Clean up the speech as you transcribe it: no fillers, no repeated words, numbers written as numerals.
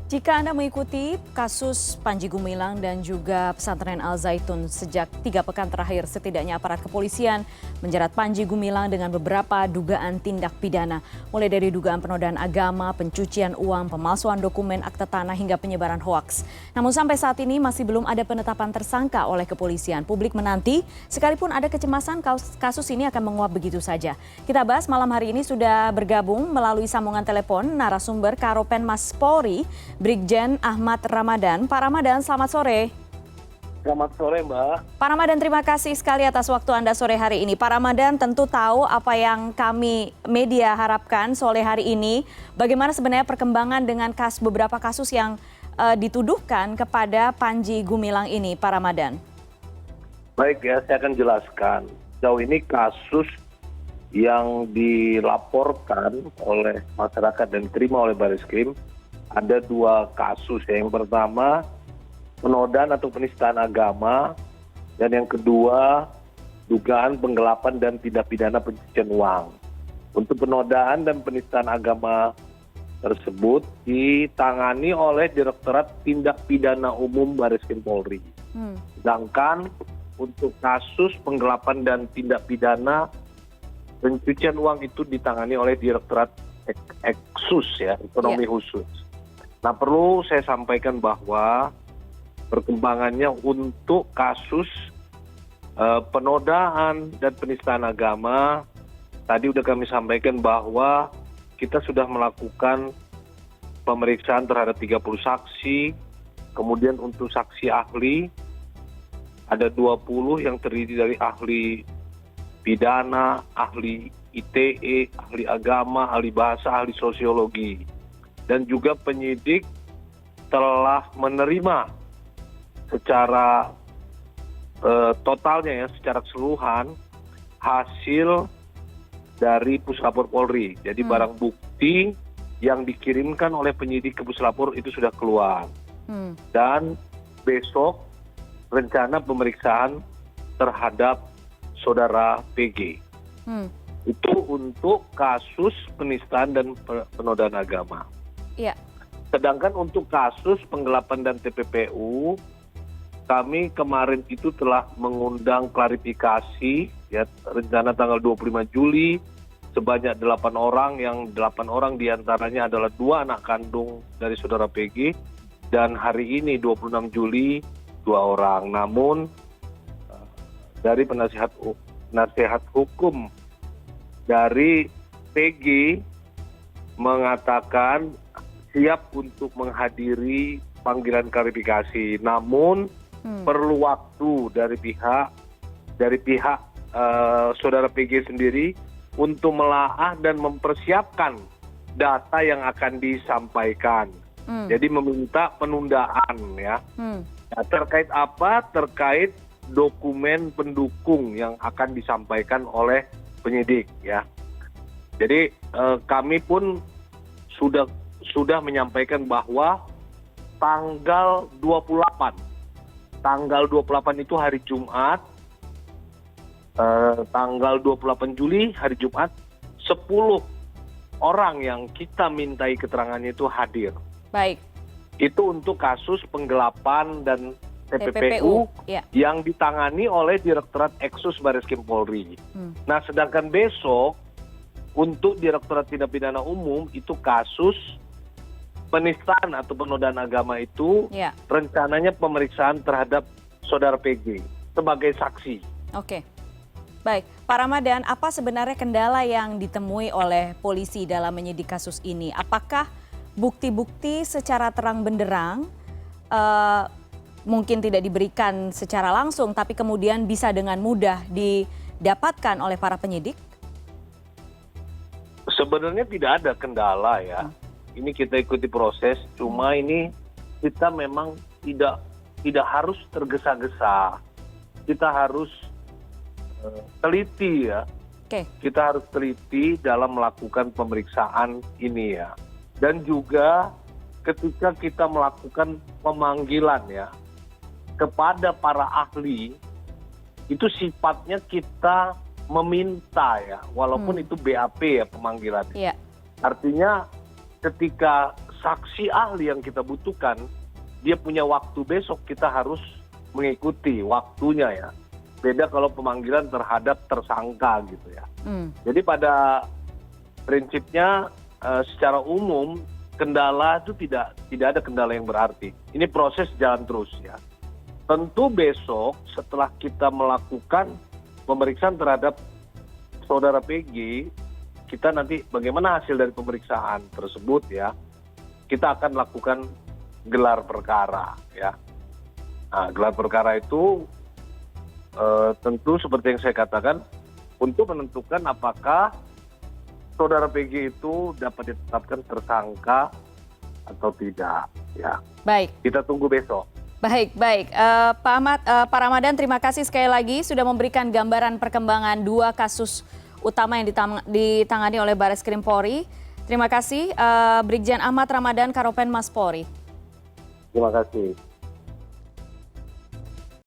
Jika Anda mengikuti kasus Panji Gumilang dan juga pesantren Al Zaitun sejak 3 pekan terakhir, setidaknya aparat kepolisian menjerat Panji Gumilang dengan beberapa dugaan tindak pidana, mulai dari dugaan penodaan agama, pencucian uang, pemalsuan dokumen akta tanah hingga penyebaran hoaks. Namun sampai saat ini masih belum ada penetapan tersangka oleh kepolisian. Publik menanti, sekalipun ada kecemasan kasus ini akan menguap begitu saja. Kita bahas malam hari ini sudah bergabung melalui sambungan telepon narasumber Karopenmas Polri, Brigjen Ahmad Ramadan. Pak Ramadan, selamat sore. Selamat sore, Mbak. Pak Ramadan, terima kasih sekali atas waktu Anda sore hari ini. Pak Ramadan tentu tahu apa yang kami media harapkan sore hari ini. Bagaimana sebenarnya perkembangan dengan beberapa kasus yang dituduhkan kepada Panji Gumilang ini, Pak Ramadan? Baik ya, saya akan jelaskan. Sejauh ini kasus yang dilaporkan oleh masyarakat dan diterima oleh Bareskrim ada 2 kasus. Yang pertama penodaan atau penistaan agama, dan yang kedua dugaan penggelapan dan tindak pidana pencucian uang. Untuk penodaan dan penistaan agama tersebut ditangani oleh Direktorat Tindak Pidana Umum Bareskrim Polri. Sedangkan untuk kasus penggelapan dan tindak pidana pencucian uang itu ditangani oleh Direktorat Eksus ya, Ekonomi Khusus. Nah, perlu saya sampaikan bahwa perkembangannya untuk kasus penodaan dan penistaan agama, tadi sudah kami sampaikan bahwa kita sudah melakukan pemeriksaan terhadap 30 saksi, kemudian untuk saksi ahli ada 20 yang terdiri dari ahli pidana, ahli ITE, ahli agama, ahli bahasa, ahli sosiologi. Dan juga penyidik telah menerima secara totalnya ya, secara keseluruhan hasil dari Puslapor Polri. Jadi barang bukti yang dikirimkan oleh penyidik ke Puslapor itu sudah keluar. Dan besok rencana pemeriksaan terhadap saudara PG. Itu untuk kasus penistaan dan penodaan agama. Ya. Sedangkan untuk kasus penggelapan dan TPPU, kami kemarin itu telah mengundang klarifikasi, ya, rencana tanggal 25 Juli, sebanyak 8 orang, yang 8 orang diantaranya adalah 2 anak kandung dari saudara PG, dan hari ini 26 Juli 2 orang. Namun dari penasihat hukum dari PG mengatakan siap untuk menghadiri panggilan klarifikasi, namun perlu waktu dari pihak saudara PG sendiri untuk melaah dan mempersiapkan data yang akan disampaikan. Jadi meminta penundaan ya. Terkait apa? Terkait dokumen pendukung yang akan disampaikan oleh penyidik ya. Jadi kami pun sudah menyampaikan bahwa tanggal 28 itu hari Jumat, tanggal 28 Juli hari Jumat, 10 orang yang kita mintai keterangannya itu hadir. Baik. Itu untuk kasus penggelapan dan TPPU yang ditangani oleh Direktorat Eksus Bareskrim Polri. Nah, sedangkan besok untuk Direktorat Tindak Pidana Umum itu kasus penistaan atau penodaan agama itu rencananya pemeriksaan terhadap saudara PG sebagai saksi. Oke. Baik, Pak Ramadan, apa sebenarnya kendala yang ditemui oleh polisi dalam menyidik kasus ini? Apakah bukti-bukti secara terang benderang mungkin tidak diberikan secara langsung, tapi kemudian bisa dengan mudah didapatkan oleh para penyidik? Sebenarnya tidak ada kendala ya. Ini kita ikuti proses, cuma ini kita memang tidak harus tergesa-gesa. Kita harus teliti ya. Kita harus teliti dalam melakukan pemeriksaan ini ya. Dan juga ketika kita melakukan pemanggilan ya kepada para ahli, itu sifatnya kita meminta ya, walaupun itu BAP ya pemanggilan. Artinya ketika saksi ahli yang kita butuhkan, dia punya waktu besok, kita harus mengikuti waktunya ya. Beda kalau pemanggilan terhadap tersangka gitu ya. Jadi pada prinsipnya secara umum kendala itu tidak ada kendala yang berarti. Ini proses jalan terus ya. Tentu besok setelah kita melakukan pemeriksaan terhadap saudara PG, kita nanti bagaimana hasil dari pemeriksaan tersebut ya, kita akan lakukan gelar perkara ya. Nah, gelar perkara itu tentu seperti yang saya katakan untuk menentukan apakah saudara PG itu dapat ditetapkan tersangka atau tidak ya. Baik. Kita tunggu besok. Baik. Pak Ramadan, terima kasih sekali lagi sudah memberikan gambaran perkembangan 2 kasus utama yang ditangani oleh Bareskrim Polri. Terima kasih Brigjen Ahmad Ramadan, Karopen Mas Polri. Terima kasih.